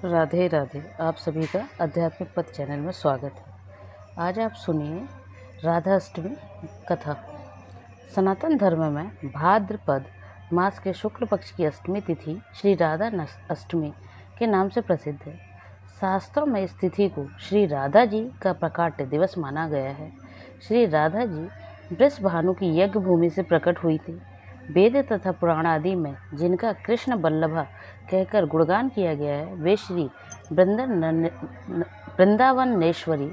राधे राधे। आप सभी का आध्यात्मिक पथ चैनल में स्वागत है। आज आप सुनिए राधा अष्टमी कथा। सनातन धर्म में भाद्रपद मास के शुक्ल पक्ष की अष्टमी तिथि श्री राधा अष्टमी के नाम से प्रसिद्ध है। शास्त्रों में इस तिथि को श्री राधा जी का प्रकाट्य दिवस माना गया है। श्री राधा जी वृषभानु की यज्ञ भूमि से प्रकट हुई थी। वेद तथा पुराण आदि में जिनका कृष्ण बल्लभा कहकर गुणगान किया गया है, वे श्री वृंदावनेश्वरी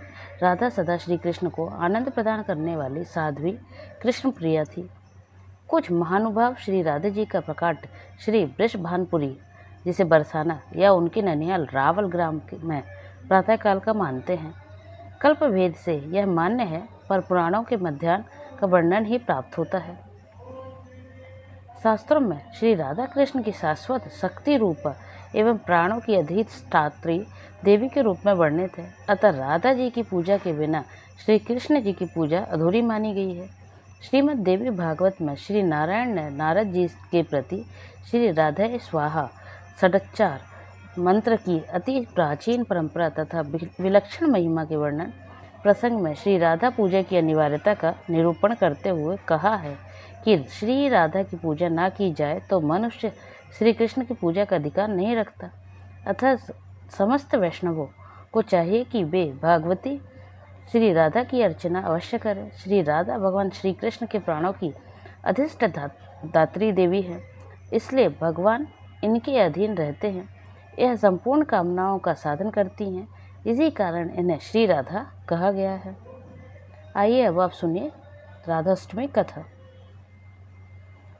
राधा सदा श्री कृष्ण को आनंद प्रदान करने वाली साध्वी कृष्ण प्रिया थी। कुछ महानुभाव श्री राधा जी का प्रकाट श्री वृषभानुपुरी, जिसे बरसाना या उनके ननिहाल रावल ग्राम में प्रातःकाल का मानते हैं। कल्प भेद से यह मान्य है, पर पुराणों के मध्याह्न का वर्णन ही प्राप्त होता है। शास्त्रों में श्री राधा कृष्ण की शाश्वत शक्ति रूप एवं प्राणों की अधिष्ठात्री देवी के रूप में वर्णित है। अतः राधा जी की पूजा के बिना श्री कृष्ण जी की पूजा अधूरी मानी गई है। श्रीमद् देवी भागवत में श्री नारायण ने नारद जी के प्रति श्री राधा स्वाहा षडचार मंत्र की अति प्राचीन परंपरा तथा विलक्षण महिमा के वर्णन प्रसंग में श्री राधा पूजा की अनिवार्यता का निरूपण करते हुए कहा है कि श्री राधा की पूजा ना की जाए तो मनुष्य श्री कृष्ण की पूजा का अधिकार नहीं रखता। अतः समस्त वैष्णवों को चाहिए कि वे भागवती श्री राधा की अर्चना अवश्य करें। श्री राधा भगवान श्री कृष्ण के प्राणों की अधिष्ठ दात्री देवी है, इसलिए भगवान इनके अधीन रहते हैं। यह संपूर्ण कामनाओं का साधन करती हैं, इसी कारण इन्हें श्री राधा कहा गया है। आइए अब आप सुनिए राधाष्टमी कथा।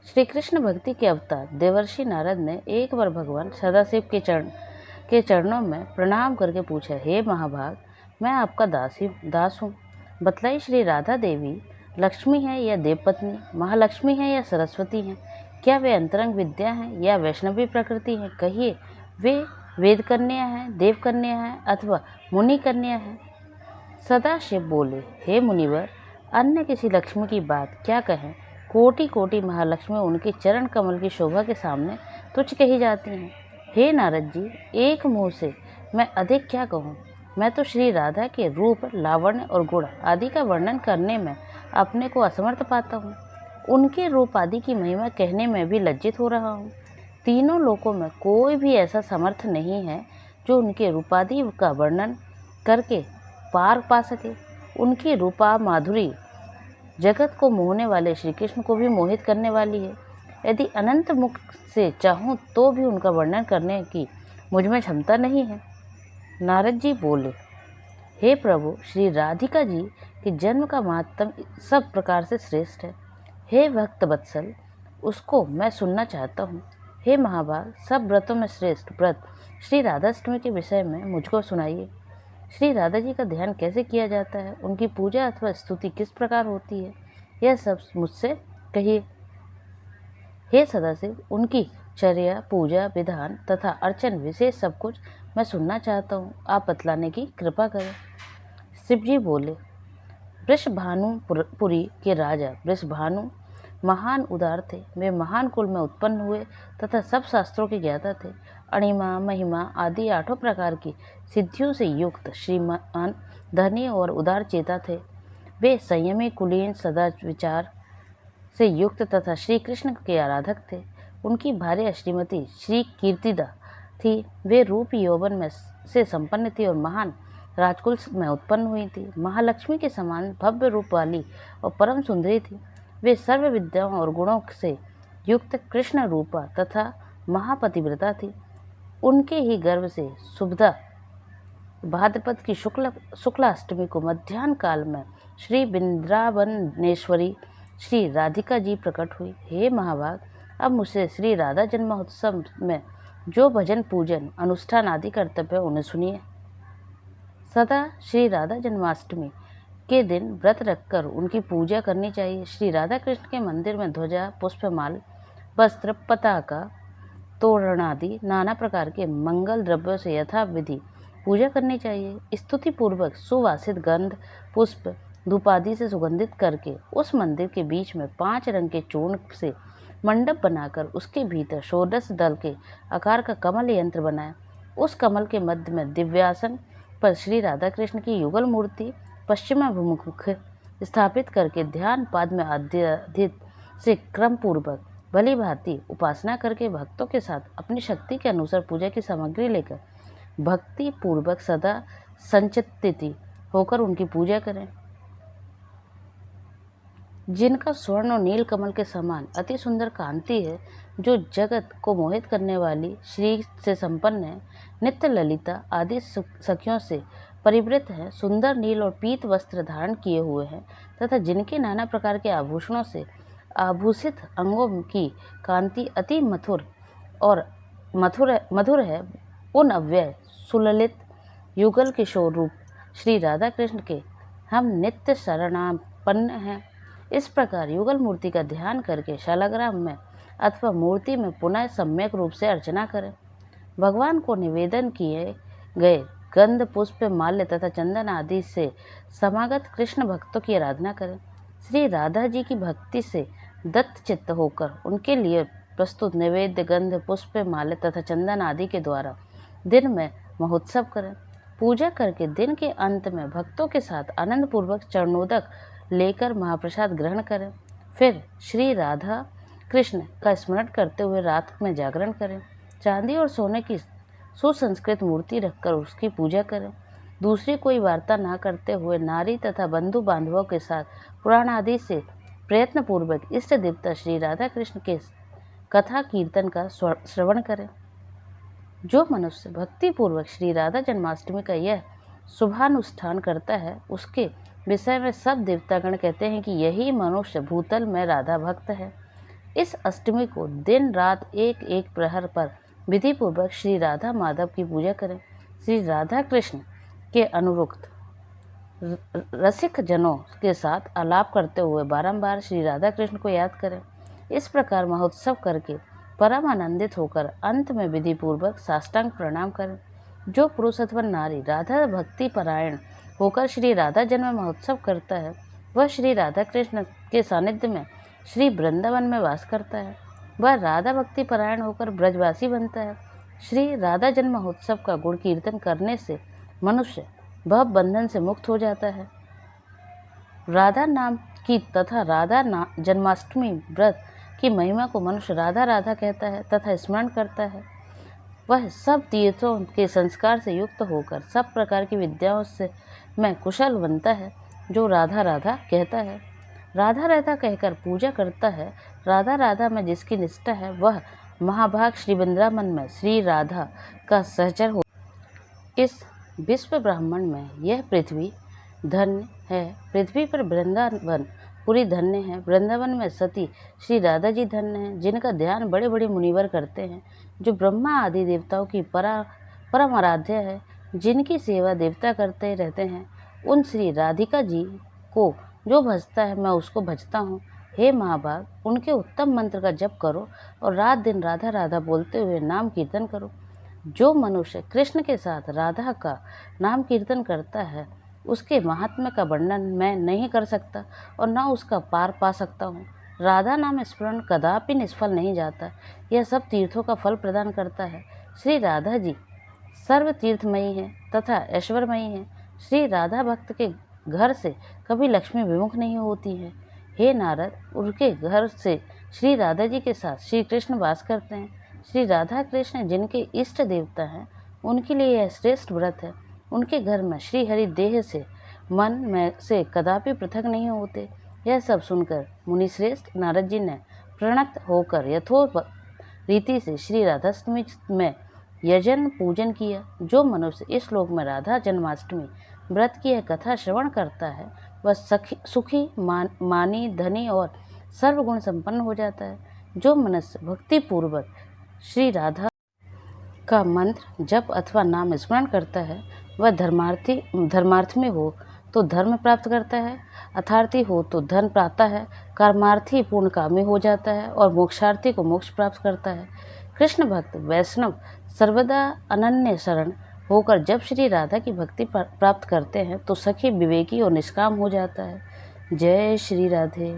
श्री कृष्ण भक्ति के अवतार देवर्षि नारद ने एक बार भगवान सदाशिव के चरणों में प्रणाम करके पूछा, हे महाभाग, मैं आपका दास हूँ। बतलाई श्री राधा देवी लक्ष्मी है या देवपत्नी, महालक्ष्मी है या सरस्वती हैं? क्या वे अंतरंग विद्या हैं या वैष्णवी प्रकृति हैं? कहिए, वे वेद कन्या हैं, देव कन्या हैं अथवा मुनि कन्या हैं? सदाशिव बोले, हे मुनिवर, अन्य किसी लक्ष्मी की बात क्या कहें? कोटि कोटि महालक्ष्मी उनके चरण कमल की शोभा के सामने तुच्छ कही जाती हैं। हे नारद जी, एक मुँह से मैं अधिक क्या कहूँ? मैं तो श्री राधा के रूप, लावण्य और गुण आदि का वर्णन करने में अपने को असमर्थ पाता हूँ। उनके रूप आदि की महिमा कहने में भी लज्जित हो रहा हूँ। तीनों लोकों में कोई भी ऐसा समर्थ नहीं है जो उनके रूपादि का वर्णन करके पार पा सके। उनकी रूपा माधुरी जगत को मोहने वाले श्री कृष्ण को भी मोहित करने वाली है। यदि अनंत मुख से चाहूँ तो भी उनका वर्णन करने की मुझ में क्षमता नहीं है। नारद जी बोले, हे प्रभु, श्री राधिका जी के जन्म का महात्म्य सब प्रकार से श्रेष्ठ है। हे भक्त वत्सल, उसको मैं सुनना चाहता हूँ। हे महाभाग, सब व्रतों में श्रेष्ठ व्रत श्री राधाष्टमी के विषय में मुझको सुनाइए। श्री राधा जी का ध्यान कैसे किया जाता है, उनकी पूजा अथवा स्तुति किस प्रकार होती है, यह सब मुझसे कहिए। हे सदाशिव, उनकी चर्या, पूजा विधान तथा अर्चन विशेष सब कुछ मैं सुनना चाहता हूँ, आप बतलाने की कृपा करें। शिव जी बोले, वृषभानुपुरी के राजा वृषभानु महान उदार थे। वे महान कुल में उत्पन्न हुए तथा सब शास्त्रों के ज्ञाता थे। अणिमा, महिमा आदि 8 प्रकार की सिद्धियों से युक्त श्रीमान धनी और उदार चेता थे। वे संयमी, कुलीन, सदा विचार से युक्त तथा श्री कृष्ण के आराधक थे। उनकी भार्या श्रीमती श्री कीर्तिदा थी। वे रूप यौवन में से संपन्न थी और महान राजकुल में उत्पन्न हुई थी। महालक्ष्मी के समान भव्य रूप वाली और परम सुंदरी थी। वे सर्व विद्याओं और गुणों से युक्त कृष्ण रूपा तथा महापतिव्रता थी। उनके ही गर्भ से शुभदा भाद्रपद की शुक्लाष्टमी को मध्याह्न काल में श्री वृंदावनेश्वरी श्री राधिका जी प्रकट हुई। हे महाभाग, अब मुझसे श्री राधा जन्मोत्सव में जो भजन, पूजन, अनुष्ठान आदि कर्तव्य उन्हें सुनिए। सदा श्री राधा जन्माष्टमी के दिन व्रत रखकर उनकी पूजा करनी चाहिए। श्री राधा कृष्ण के मंदिर में ध्वजा, पुष्पमाल, वस्त्र, पताका, तोरण आदि नाना प्रकार के मंगल द्रव्यों से यथाविधि पूजा करनी चाहिए। स्तुति पूर्वक सुवासित गंध, पुष्प, धूपादि से सुगंधित करके उस मंदिर के बीच में 5 रंग के चूर्ण से मंडप बनाकर उसके भीतर षोडश दल के आकार का कमल यंत्र बनाया। उस कमल के मध्य में दिव्यासन पर श्री राधा कृष्ण की युगल मूर्ति पश्चिमाभिमुख स्थापित करके ध्यान पाद में आध्यात्मिक से क्रम पूर्वक भली भांति उपासना करके भक्तों के साथ अपनी शक्ति के अनुसार पूजा की सामग्री लेकर भक्ति पूर्वक सदा संचित होकर उनकी पूजा करें। जिनका स्वर्ण और नील कमल के समान अति सुंदर कांति है, जो जगत को मोहित करने वाली श्री से संपन्न है, नित्य ललिता आदि सखियों से परिवृत है, सुंदर नील और पीत वस्त्र धारण किए हुए हैं तथा जिनके नाना प्रकार के आभूषणों से आभूषित अंगों की कांति अति मधुर है, उन अव्यय सुललित युगल किशोर रूप श्री राधा कृष्ण के हम नित्य शरणापन्न हैं। इस प्रकार युगल मूर्ति का ध्यान करके शालाग्राम में अथवा मूर्ति में पुनः सम्यक रूप से अर्चना करें। भगवान को निवेदन किए गए गंध पुष्प माल्य तथा चंदन आदि से समागत कृष्ण भक्तों की आराधना करें। श्री राधा जी की भक्ति से दत्त चित्त होकर उनके लिए प्रस्तुत निवेद्य गंध पुष्प माल्य तथा चंदन आदि के द्वारा दिन में महोत्सव करें। पूजा करके दिन के अंत में भक्तों के साथ आनंद पूर्वक चरणोदक लेकर महाप्रसाद ग्रहण करें। फिर श्री राधा कृष्ण का स्मरण करते हुए रात में जागरण करें। चांदी और सोने की सुसंस्कृत मूर्ति रखकर उसकी पूजा करें। दूसरी कोई वार्ता ना करते हुए नारी तथा बंधु बांधवों के साथ पुराण आदि से प्रयत्न पूर्वक इष्ट देवता श्री राधा कृष्ण के कथा कीर्तन का श्रवण करें। जो मनुष्य भक्ति पूर्वक श्री राधा जन्माष्टमी का यह शुभानुष्ठान करता है, उसके विषय में सब देवतागण कहते हैं कि यही मनुष्य भूतल में राधा भक्त है। इस अष्टमी को दिन रात एक एक प्रहर पर विधि पूर्वक श्री राधा माधव की पूजा करें। श्री राधा कृष्ण के अनुरुक्त रसिक जनों के साथ आलाप करते हुए बारंबार श्री राधा कृष्ण को याद करें। इस प्रकार महोत्सव करके परम आनंदित होकर अंत में विधि पूर्वक साष्टांग प्रणाम करें। जो पुरुष अथवा नारी राधा भक्ति परायण होकर श्री राधा जन्म महोत्सव करता है, वह श्री राधा कृष्ण के सानिध्य में श्री वृंदावन में वास करता है। वह राधा भक्ति परायण होकर ब्रजवासी बनता है। श्री राधा जन्म महोत्सव का गुण कीर्तन करने से मनुष्य भव बंधन से मुक्त हो जाता है। राधा नाम की तथा जन्माष्टमी व्रत की महिमा को मनुष्य राधा राधा कहता है तथा स्मरण करता है। वह सब तीर्थों के संस्कार से युक्त होकर सब प्रकार की विद्याओं से में कुशल बनता है। जो राधा राधा कहता है, राधा राधा कहकर पूजा करता है, राधा राधा में जिसकी निष्ठा है, वह महाभाग श्री वृंदावन में श्री राधा का सहचर हो। इस विश्व ब्राह्मण में यह पृथ्वी धन्य है। पृथ्वी पर वृंदावन पूरी धन्य है। वृंदावन में सती श्री राधा जी धन्य हैं, जिनका ध्यान बड़े बड़े मुनिवर करते हैं। जो ब्रह्मा आदि देवताओं की परम आराध्य है, जिनकी सेवा देवता करते रहते हैं, उन श्री राधिका जी को जो भजता है, मैं उसको भजता हूँ। हे महाभाग, उनके उत्तम मंत्र का जप करो और रात दिन राधा राधा बोलते हुए नाम कीर्तन करो। जो मनुष्य कृष्ण के साथ राधा का नाम कीर्तन करता है, उसके महात्म्य का वर्णन मैं नहीं कर सकता और न उसका पार पा सकता हूँ। राधा नाम स्मरण कदापि निष्फल नहीं जाता। यह सब तीर्थों का फल प्रदान करता है। श्री राधा जी सर्व तीर्थमयी हैं तथा ऐश्वर्यमयी हैं। श्री राधा भक्त के घर से कभी लक्ष्मी विमुख नहीं होती है। हे नारद, उनके घर से श्री राधा जी के साथ श्री कृष्ण वास करते हैं। श्री राधा कृष्ण जिनके इष्ट देवता हैं, उनके लिए यह श्रेष्ठ व्रत है। उनके घर में श्री हरि देह से मन में से कदापि पृथक नहीं होते। यह सब सुनकर मुनिश्रेष्ठ नारद जी ने प्रणत होकर यथोक्त रीति से श्री राधाष्टमी में यजन पूजन किया। जो मनुष्य इस श्लोक में राधा जन्माष्टमी व्रत की यह कथा श्रवण करता है, वह सुखी मानी धनी और सर्वगुण संपन्न हो जाता है। जो मनुष्य भक्ति पूर्वक श्री राधा का मंत्र जप अथवा नाम स्मरण करता है, वह धर्मार्थी हो तो धर्म प्राप्त करता है, अर्थार्थी हो तो धन पाता है, कर्मार्थी पूर्ण कामी हो जाता है और मोक्षार्थी को मोक्ष प्राप्त करता है। कृष्ण भक्त वैष्णव सर्वदा अनन्य शरण होकर जब श्री राधा की भक्ति प्राप्त करते हैं, तो सखी विवेकी और निष्काम हो जाता है। जय श्री राधे।